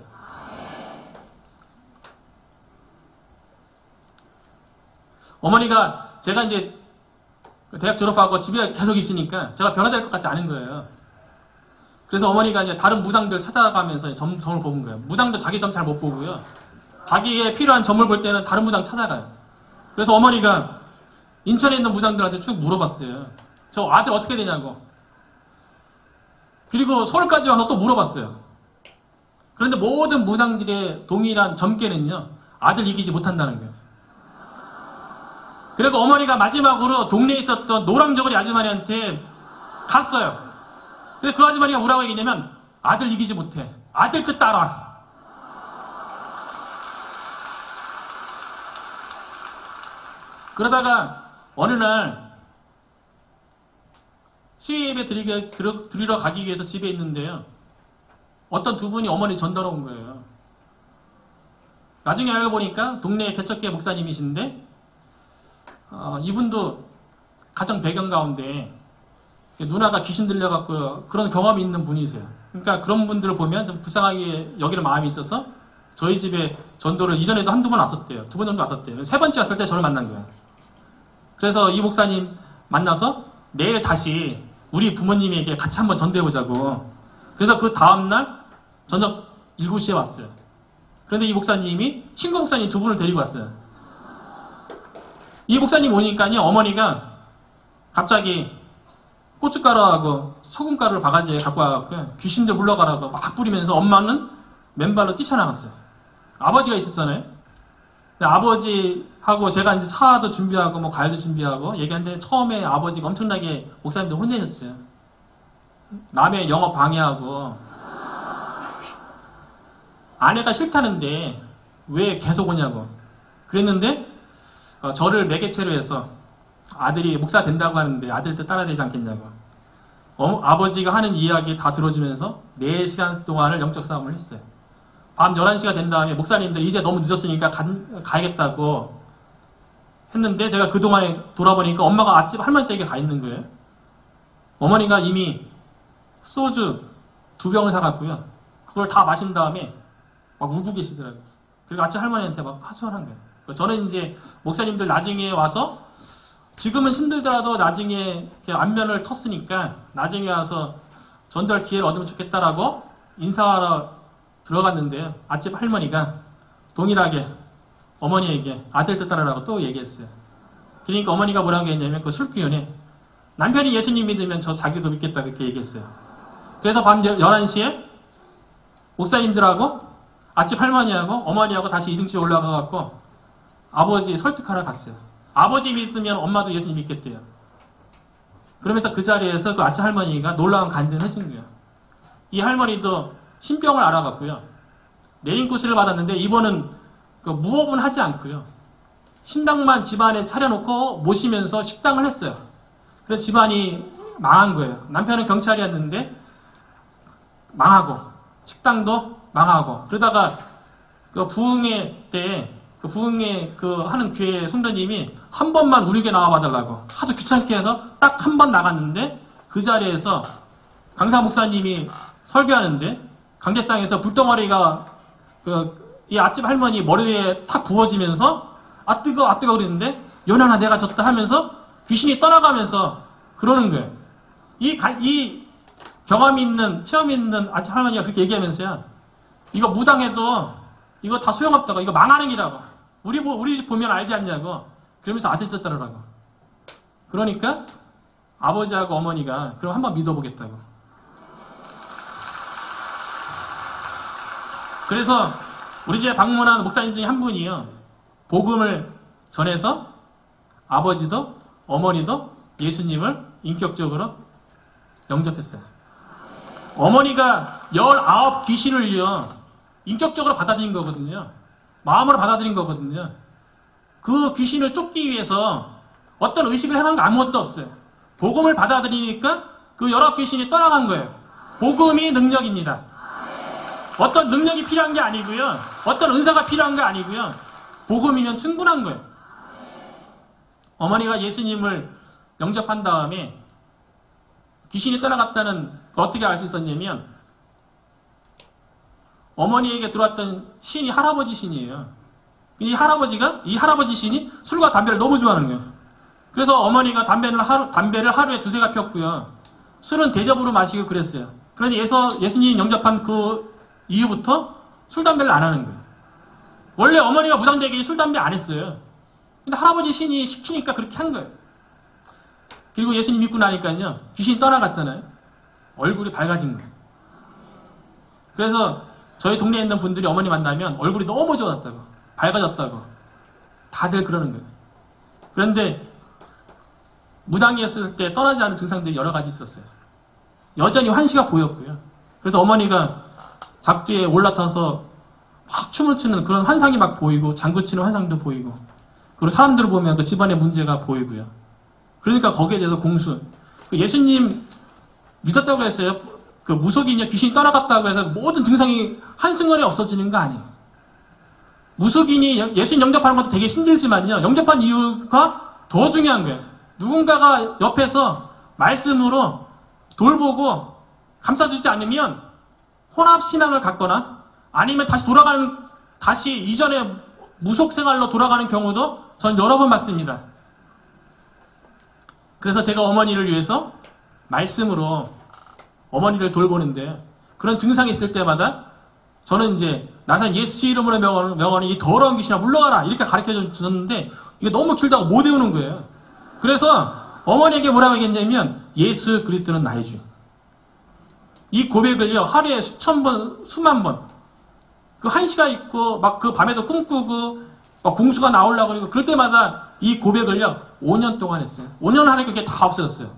어머니가 제가 이제 대학 졸업하고 집에 계속 있으니까 제가 변화될 것 같지 않은 거예요. 그래서 어머니가 이제 다른 무당들 찾아가면서 점을 보는 거예요. 무당도 자기 점 잘 못 보고요, 자기에 필요한 점을 볼 때는 다른 무당 찾아가요. 그래서 어머니가 인천에 있는 무당들한테 쭉 물어봤어요. 저 아들 어떻게 되냐고. 그리고 서울까지 와서 또 물어봤어요. 그런데 모든 무당들의 동일한 점괘는요, 아들 이기지 못한다는 거예요. 그리고 어머니가 마지막으로 동네에 있었던 노랑저고리 아주머니한테 갔어요. 그래서 그 아주머니가 뭐라고 얘기했냐면, 아들 이기지 못해. 아들 그 따라. 그러다가 어느 날 수요 예배 드리러 가기 위해서 집에 있는데요. 어떤 두 분이 어머니 전달해 온 거예요. 나중에 알고 보니까 동네 개척교회 목사님이신데 이분도 가정 배경 가운데 누나가 귀신 들려갖고 그런 경험이 있는 분이세요. 그러니까 그런 분들을 보면 좀 불쌍하게 여기는 마음이 있어서 저희 집에 전도를 이전에도 한두 번 왔었대요. 두 번 정도 왔었대요. 세 번째 왔을 때 저를 만난 거예요. 그래서 이 목사님 만나서 내일 다시 우리 부모님에게 같이 한번 전도해보자고. 그래서 그 다음날 저녁 7시에 왔어요. 그런데 이 목사님이 친구 목사님 두 분을 데리고 왔어요. 이 목사님 오니까요, 어머니가 갑자기 고춧가루하고 소금가루를 바가지에 갖고 와갖고 귀신들 물러가라고 막 뿌리면서 엄마는 맨발로 뛰쳐나갔어요. 아버지가 있었잖아요. 근데 아버지하고 제가 이제 차도 준비하고 뭐 과일도 준비하고 얘기하는데 처음에 아버지가 엄청나게 목사님들 혼내셨어요. 남의 영업 방해하고 아내가 싫다는데 왜 계속 오냐고 그랬는데 저를 매개체로 해서 아들이 목사 된다고 하는데 아들 뜻 따라야 되지 않겠냐고 아버지가 하는 이야기 다 들어주면서 4시간 동안을 영적 싸움을 했어요. 밤 11시가 된 다음에 목사님들이 이제 너무 늦었으니까 가야겠다고 했는데 제가 그동안에 돌아보니까 엄마가 앞집 할머니 댁에 가 있는 거예요. 어머니가 이미 소주 2병을 사갔고요. 그걸 다 마신 다음에 막 울고 계시더라고요. 그리고 앞집 할머니한테 막 하소연한 거예요. 저는 이제 목사님들 나중에 와서 지금은 힘들더라도 나중에 안면을 텄으니까 나중에 와서 전도할 기회를 얻으면 좋겠다라고 인사하러 들어갔는데요. 앞집 할머니가 동일하게 어머니에게 아들 뜻 따르라고 또 얘기했어요. 그러니까 어머니가 뭐라고 했냐면 그 술기운에 남편이 예수님 믿으면 저 자기도 믿겠다 그렇게 얘기했어요. 그래서 밤 11시에 목사님들하고 앞집 할머니하고 어머니하고 다시 이승집에 올라가갖고 아버지 설득하러 갔어요. 아버지 믿으면 엄마도 예수님 믿겠대요. 그러면서 그 자리에서 그 앞집 할머니가 놀라운 간증을 해준 거예요. 이 할머니도 신병을 알아갔고요. 내린구실을 받았는데 이번은 그 무업은 하지 않고요. 신당만 집안에 차려놓고 모시면서 식당을 했어요. 그래서 집안이 망한 거예요. 남편은 경찰이었는데 망하고 식당도 망하고 그러다가 그 부흥회 때 그 부흥회 그 하는 교회 성도님이 한 번만 우리에게 나와 봐달라고 하도 귀찮게 해서 딱 한 번 나갔는데 그 자리에서 강사 목사님이 설교하는데 강대상에서 불덩어리가 이 앞집 할머니 머리에 탁 부어지면서 아 뜨거 그랬는데 연하나 내가 졌다 하면서 귀신이 떠나가면서 그러는 거예요. 이 경험이 있는 체험이 있는 앞집 할머니가 그렇게 얘기하면서요. 이거 무당해도 이거 다 소용없다고 이거 망하는 기라고 우리 집 보면 알지 않냐고 그러면서 아들 뜻 따르라고 그러니까 아버지하고 어머니가 그럼 한번 믿어보겠다고 그래서 우리 집에 방문한 목사님 중에 한 분이요. 복음을 전해서 아버지도 어머니도 예수님을 인격적으로 영접했어요. 어머니가 19 귀신을요. 인격적으로 받아들인 거거든요. 마음으로 받아들인 거거든요. 그 귀신을 쫓기 위해서 어떤 의식을 행한 거 아무것도 없어요. 복음을 받아들이니까 그 19 귀신이 떠나간 거예요. 복음이 능력입니다. 어떤 능력이 필요한 게 아니고요. 어떤 은사가 필요한 게 아니고요. 복음이면 충분한 거예요. 어머니가 예수님을 영접한 다음에 귀신이 떠나갔다는 걸 어떻게 알 수 있었냐면 어머니에게 들어왔던 신이 할아버지 신이에요. 이 할아버지 신이 술과 담배를 너무 좋아하는 거예요. 그래서 어머니가 담배를 하루에 2-3가 폈고요. 술은 대접으로 마시고 그랬어요. 그런데 예수님 영접한 그 이후부터 술, 담배를 안 하는 거예요. 원래 어머니가 무당되기 술, 담배 안 했어요. 근데 할아버지 신이 시키니까 그렇게 한 거예요. 그리고 예수님 믿고 나니까요. 귀신이 떠나갔잖아요. 얼굴이 밝아진 거예요. 그래서 저희 동네에 있는 분들이 어머니 만나면 얼굴이 너무 좋아졌다고 밝아졌다고 다들 그러는 거예요. 그런데 무당이었을 때 떠나지 않은 증상들이 여러 가지 있었어요. 여전히 환시가 보였고요. 그래서 어머니가 작두에 올라타서 확 춤을 추는 그런 환상이 막 보이고 장구치는 환상도 보이고 그리고 사람들을 보면 그 집안의 문제가 보이고요. 그러니까 거기에 대해서 공수 예수님 믿었다고 했어요. 그 무속인이 귀신이 떠나갔다고 해서 모든 증상이 한순간에 없어지는 거 아니에요. 무속인이 예수님 영접하는 것도 되게 힘들지만요. 영접한 이유가 더 중요한 거예요. 누군가가 옆에서 말씀으로 돌보고 감싸주지 않으면 혼합신앙을 갖거나 아니면 다시 이전의 무속 생활로 돌아가는 경우도 전 여러 번 봤습니다. 그래서 제가 어머니를 위해서 말씀으로 어머니를 돌보는데 그런 증상이 있을 때마다 저는 이제 나사렛 예수 이름으로 명하는 이 더러운 귀신아 물러가라 이렇게 가르쳐 줬는데 이게 너무 길다고 못 외우는 거예요. 그래서 어머니에게 뭐라고 얘기했냐면 예수 그리스도는 나의 주. 이 고백을요 하루에 수천 번, 수만 번 그 한시가 있고 막 그 밤에도 꿈꾸고 막 공수가 나오려고 그러고 그럴 때마다 이 고백을요 5년 동안 했어요. 5년 하니까 그게 다 없어졌어요.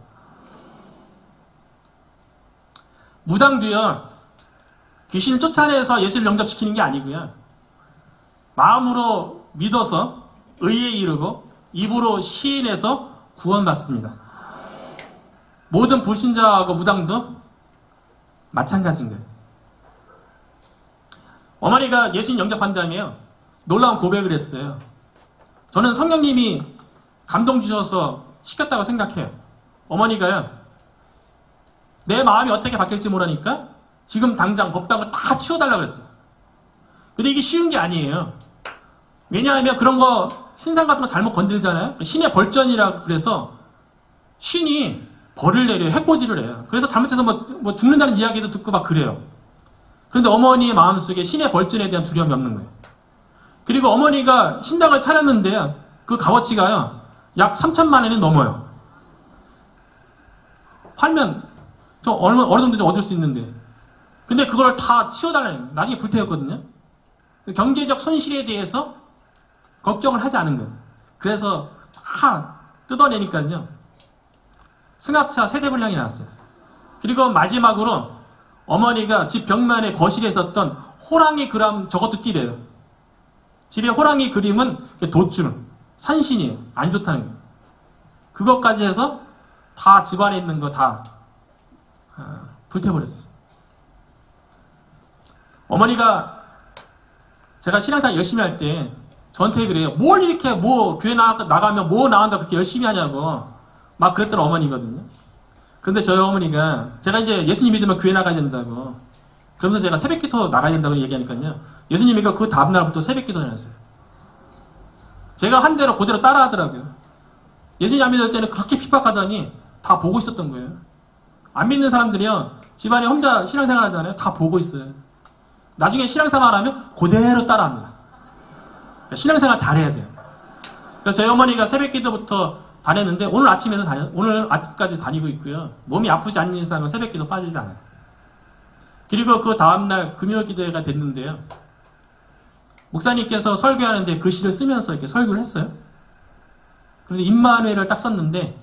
무당도요 귀신을 쫓아내서 예수를 영접시키는 게 아니고요 마음으로 믿어서 의에 이르고 입으로 시인해서 구원받습니다. 모든 불신자하고 무당도 마찬가지인 거예요. 어머니가 예수님 영접한 다음에요 놀라운 고백을 했어요. 저는 성령님이 감동 주셔서 시켰다고 생각해요. 어머니가요 내 마음이 어떻게 바뀔지 모르니까 지금 당장 법당을 다 치워달라고 그랬어요. 근데 이게 쉬운 게 아니에요. 왜냐하면 그런 거 신상 같은 거 잘못 건들잖아요. 신의 벌전이라 그래서 신이 벌을 내려요. 해코지를 해요. 그래서 잘못해서 뭐 죽는다는 이야기도 듣고 막 그래요. 그런데 어머니의 마음속에 신의 벌전에 대한 두려움이 없는 거예요. 그리고 어머니가 신당을 차렸는데요. 그 값어치가요. 약 3천만 원이 넘어요. 팔면 저 어느 정도 얻을 수 있는데. 근데 그걸 다 치워달라는 거예요. 나중에 불태웠거든요. 경제적 손실에 대해서 걱정을 하지 않은 거예요. 그래서 다 뜯어내니까요. 승합차 세대분량이 나왔어요. 그리고 마지막으로 어머니가 집 벽면에 거실에 있었던 호랑이 그림 저것도 띠래요. 집에 호랑이 그림은 도줄, 산신이에요. 안 좋다는 거예요. 그것까지 해서 다 집안에 있는 거 다 불태워버렸어요. 어머니가 제가 신앙생활 열심히 할 때 저한테 그래요. 뭘 이렇게 교회 나가면 뭐 나간다 그렇게 열심히 하냐고 막 그랬던 어머니거든요. 그런데 저희 어머니가 제가 이제 예수님 믿으면 교회 나가야 된다고 그러면서 제가 새벽기도 나가야 된다고 얘기하니까요. 예수님이 그 다음날부터 새벽기도 다녔어요. 제가 한 대로 그대로 따라 하더라고요. 예수님 안 믿을 때는 그렇게 핍박하더니 다 보고 있었던 거예요. 안 믿는 사람들이요. 집안에 혼자 신앙생활 하잖아요. 다 보고 있어요. 나중에 신앙생활 하면 그대로 따라합니다. 그러니까 신앙생활 잘해야 돼요. 그래서 저희 어머니가 새벽기도부터 다녔는데 오늘 아침까지 다니고 있고요. 몸이 아프지 않는 이상은 새벽기도 빠지지 않아요. 그리고 그 다음날 금요기도회가 됐는데요. 목사님께서 설교하는데 글씨를 쓰면서 이렇게 설교를 했어요. 그런데 임마누엘을 딱 썼는데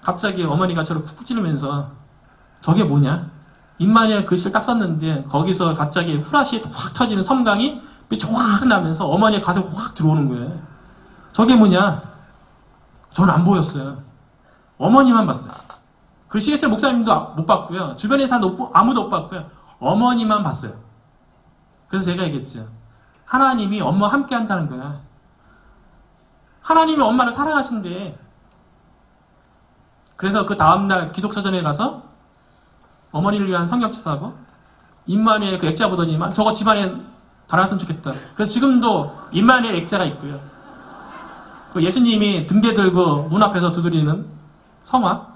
갑자기 어머니가 저를 쿡쿡 찌르면서 저게 뭐냐? 임마누엘 글씨를 딱 썼는데 거기서 갑자기 후라시 확 터지는 섬광이 빛이 확 나면서 어머니의 가슴에 확 들어오는 거예요. 저게 뭐냐? 저는 안 보였어요. 어머니만 봤어요. 글씨를 쓸 목사님도 못 봤고요. 주변에 사람도 아무도 못 봤고요. 어머니만 봤어요. 그래서 제가 얘기했죠. 하나님이 엄마와 함께 한다는 거야. 하나님이 엄마를 사랑하신대. 그래서 그 다음날 기독서점에 가서 어머니를 위한 성경책 사고 임마누엘 그 액자 보더니만 저거 집안에 달았으면 좋겠다. 그래서 지금도 임마누엘 액자가 있고요. 그 예수님이 등대 들고 문 앞에서 두드리는 성화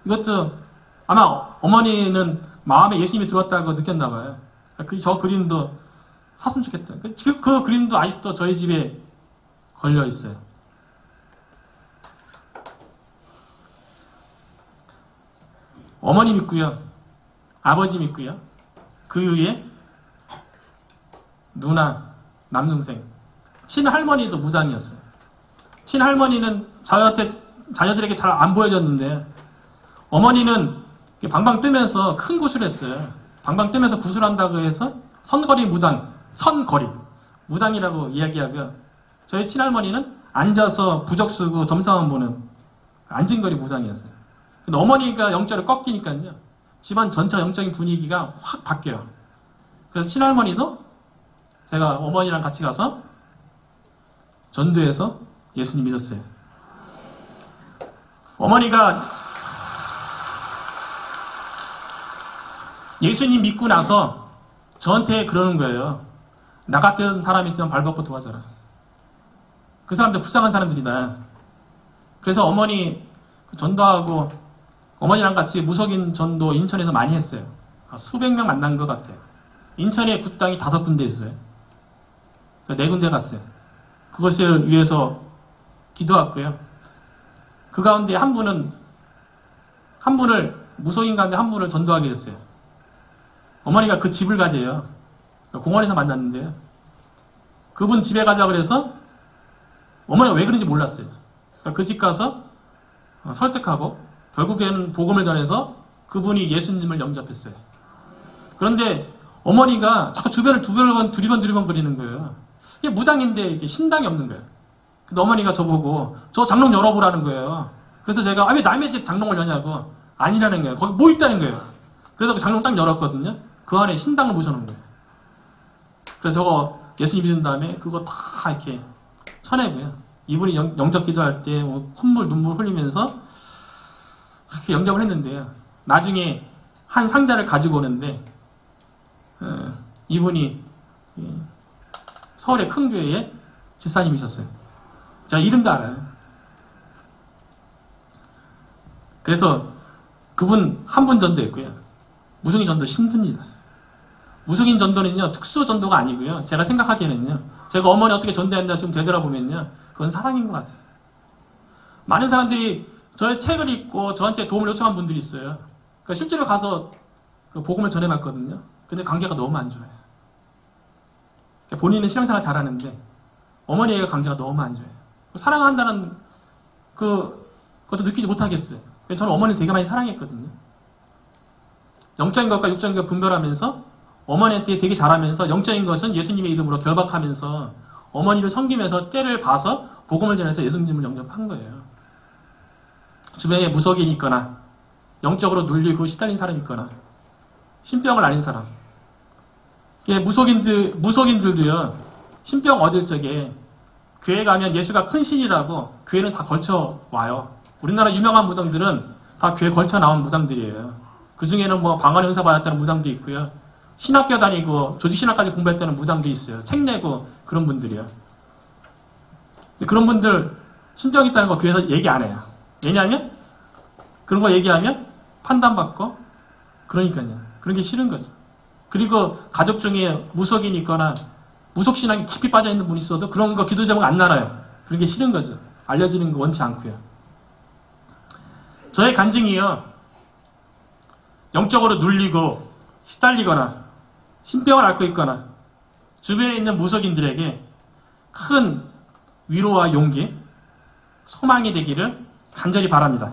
이것도 아마 어머니는 마음에 예수님이 들어왔다고 느꼈나 봐요. 저 그림도 샀으면 좋겠다. 그 그림도 아직도 저희 집에 걸려 있어요. 어머니 믿고요. 아버지 믿고요. 그 위에 누나, 남동생, 친할머니도 무당이었어요. 친할머니는 자녀들에게 잘 안 보여졌는데 어머니는 방방 뜨면서 큰 구슬을 했어요. 방방 뜨면서 구슬한다고 해서 선거리 무당, 선거리 무당이라고 이야기하고요. 저희 친할머니는 앉아서 부적 쓰고 점사만 보는 앉은거리 무당이었어요. 근데 어머니가 영적으로 꺾이니까요. 집안 전체 영적인 분위기가 확 바뀌어요. 그래서 친할머니도 제가 어머니랑 같이 가서 전도해서 예수님 믿었어요. 어머니가 예수님 믿고 나서 저한테 그러는 거예요. 나 같은 사람이 있으면 발벗고 도와줘라. 그 사람들 불쌍한 사람들이다. 그래서 어머니 전도하고 어머니랑 같이 무속인 전도 인천에서 많이 했어요. 수백 명 만난 것 같아요. 인천에 굿당이 5군데 있어요. 4군데 갔어요. 그것을 위해서 기도했고요. 그 가운데 한 분을 무속인 가운데 한 분을 전도하게 됐어요. 어머니가 그 집을 가재요. 공원에서 만났는데요. 그분 집에 가자 그래서 어머니가 왜 그런지 몰랐어요. 그 집 가서 설득하고 결국에는 복음을 전해서 그분이 예수님을 영접했어요. 그런데 어머니가 자꾸 주변을 두리번 거리는 거예요. 이게 무당인데 이게 신당이 없는 거예요. 근데 어머니가 저보고 저 장롱 열어보라는 거예요. 그래서 제가 왜 남의 집 장롱을 여냐고. 아니라는 거예요. 거기 뭐 있다는 거예요. 그래서 그 장롱 딱 열었거든요. 그 안에 신당을 모셔놓은 거예요. 그래서 저거 예수님 믿은 다음에 그거 다 이렇게 쳐내고요. 이분이 영접 기도할 때 뭐 콧물 눈물 흘리면서 그렇게 영접을 했는데요. 나중에 한 상자를 가지고 오는데 이분이 서울의 큰 교회에 집사님이셨어요. 제가 이름도 알아요. 그래서 그분 한 분 전도했고요. 무속인 전도 신부입니다. 무속인 전도는요, 특수 전도가 아니고요. 제가 생각하기에는요, 제가 어머니 어떻게 전도했나 지금 되돌아보면요, 그건 사랑인 것 같아요. 많은 사람들이 저의 책을 읽고 저한테 도움을 요청한 분들이 있어요. 그러니까 실제로 가서 그 복음을 전해봤거든요. 근데 관계가 너무 안 좋아요. 그러니까 본인은 신앙생활 잘하는데 어머니의 관계가 너무 안 좋아요. 사랑한다는 그것도 느끼지 못하겠어요. 저는 어머니를 되게 많이 사랑했거든요. 영적인 것과 육적인 것 분별하면서 어머니한테 되게 잘하면서 영적인 것은 예수님의 이름으로 결박하면서 어머니를 섬기면서 때를 봐서 복음을 전해서 예수님을 영접한 거예요. 주변에 무속인이 있거나 영적으로 눌리고 시달린 사람이 있거나 신병을 앓은 사람, 무속인들도요, 신병 얻을 적에 교회 가면 예수가 큰 신이라고 교회는 다 걸쳐 와요. 우리나라 유명한 무당들은 다 교회 걸쳐 나온 무당들이에요. 그 중에는 뭐 방언의 은사 받았다는 무당도 있고요. 신학교 다니고 조직신학까지 공부했다는 무당도 있어요. 책 내고 그런 분들이요. 그런 분들 신병 있다는 거 교회에서 얘기 안 해요. 왜냐하면 그런 거 얘기하면 판단받고 그러니까요. 그런 게 싫은 거죠. 그리고 가족 중에 무속인이 있거나 무속신앙이 깊이 빠져있는 분이 있어도 그런 거 기도 제목 안 나눠요. 그런 게 싫은 거죠. 알려지는 거 원치 않고요. 저의 간증이요, 영적으로 눌리고 시달리거나 신병을 앓고 있거나 주변에 있는 무속인들에게 큰 위로와 용기, 소망이 되기를 간절히 바랍니다.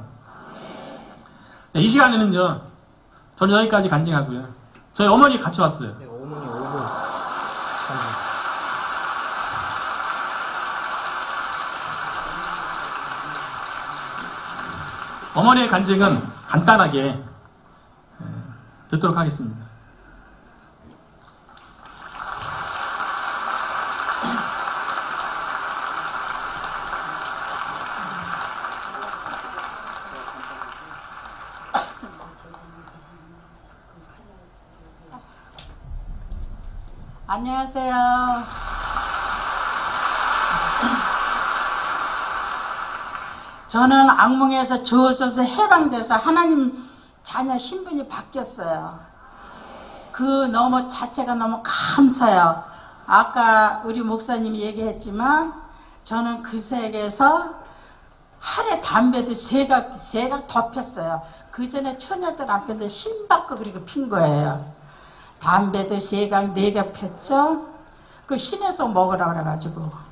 이 시간에는요, 저는 여기까지 간증하고요. 저희 어머니 같이 왔어요. 네, 어머니 5분. 어머니의 간증은 간단하게 듣도록 하겠습니다. 안녕하세요. 저는 악몽에서 주어져서 해방돼서 하나님 자녀 신분이 바뀌었어요. 그 자체가 너무 감사해요. 아까 우리 목사님이 얘기했지만 저는 그 세계에서 하루에 담배도 세각 덮였어요. 그 전에 처녀들 안 폈는데 신받고 그리고 핀 거예요. 담배도 3각, 4각 폈죠? 그 신에서 먹으라 그래가지고.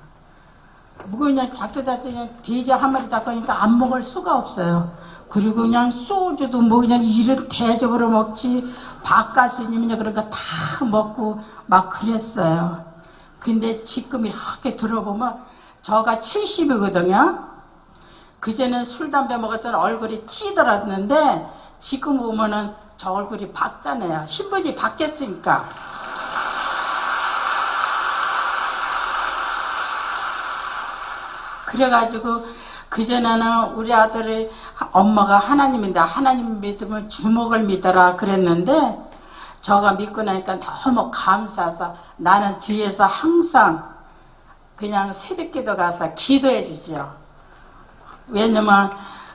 그냥 그냥 돼지 한 마리 잡고 하니까 안 먹을 수가 없어요. 그리고 그냥 소주도 뭐 그냥 이런 대접으로 먹지, 밥가스님이나 그런 거 다 먹고 막 그랬어요. 근데 지금 이렇게 들어보면 저가 70이거든요. 그전엔 술, 담배 먹었던 얼굴이 찌들었는데 지금 보면은 저 얼굴이 밝잖아요. 신분이 바뀌었으니까. 그래가지고 그전에는 우리 아들이 엄마가 하나님인데 하나님 믿으면 주먹을 믿어라 그랬는데 저가 믿고 나니까 너무 감사해서 나는 뒤에서 항상 그냥 새벽기도 가서 기도해 주죠. 왜냐면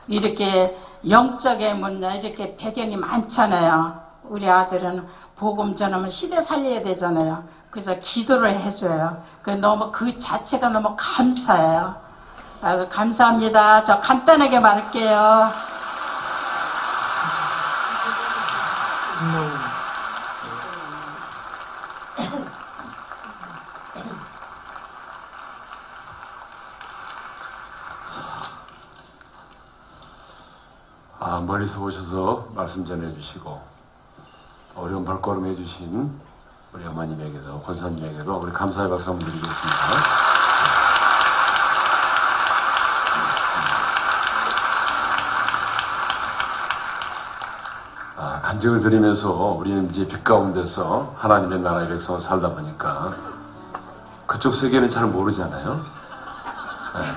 이렇게 영적의 문제 이렇게 배경이 많잖아요. 우리 아들은 복음 전하면 시대 살려야 되잖아요. 그래서 기도를 해줘요. 너무 그 자체가 너무 감사해요. 아이고, 감사합니다. 저 간단하게 말할게요. 멀리서 오셔서 말씀 전해주시고 어려운 발걸음 해주신 우리 어머님에게도 권사님에게도 우리 감사의 박수 한번 드리겠습니다. 간증을 드리면서 우리는 이제 빛 가운데서 하나님의 나라의 백성을 살다 보니까 그쪽 세계는 잘 모르잖아요.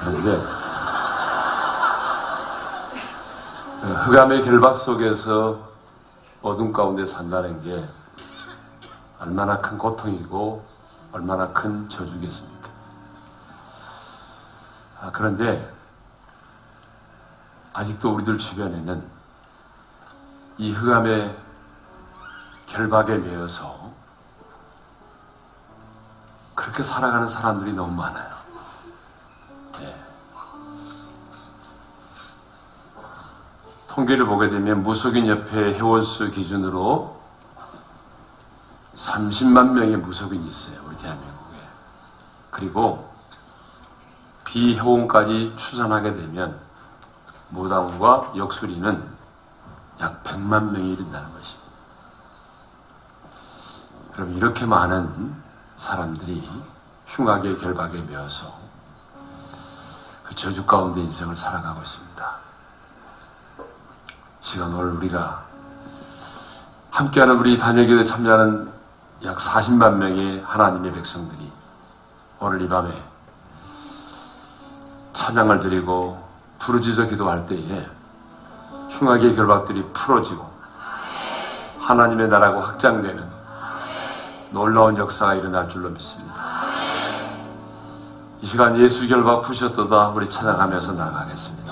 그런데 흑암의 결박 속에서 어둠 가운데 산다는 게 얼마나 큰 고통이고 얼마나 큰 저주겠습니까? 그런데 아직도 우리들 주변에는 이 흑암의 결박에 매여서 그렇게 살아가는 사람들이 너무 많아요. 통계를 보게 되면 무속인 협회 회원수 기준으로 30만 명의 무속인이 있어요. 우리 대한민국에. 그리고 비회원까지 추산하게 되면 무당과 역술인은 약 100만 명이 이른다는 것입니다. 그럼 이렇게 많은 사람들이 흉악의 결박에 매여서 그 저주 가운데 인생을 살아가고 있습니다. 시간 오늘 우리가 함께하는 우리 단열교회에 참여하는 약 40만 명의 하나님의 백성들이 오늘 이 밤에 찬양을 드리고 부르짖어 기도할 때에 흉악의 결박들이 풀어지고 하나님의 나라가 확장되는 놀라운 역사가 일어날 줄로 믿습니다. 이 시간 예수 결박 푸셨도다 우리 찬양하면서 나가겠습니다.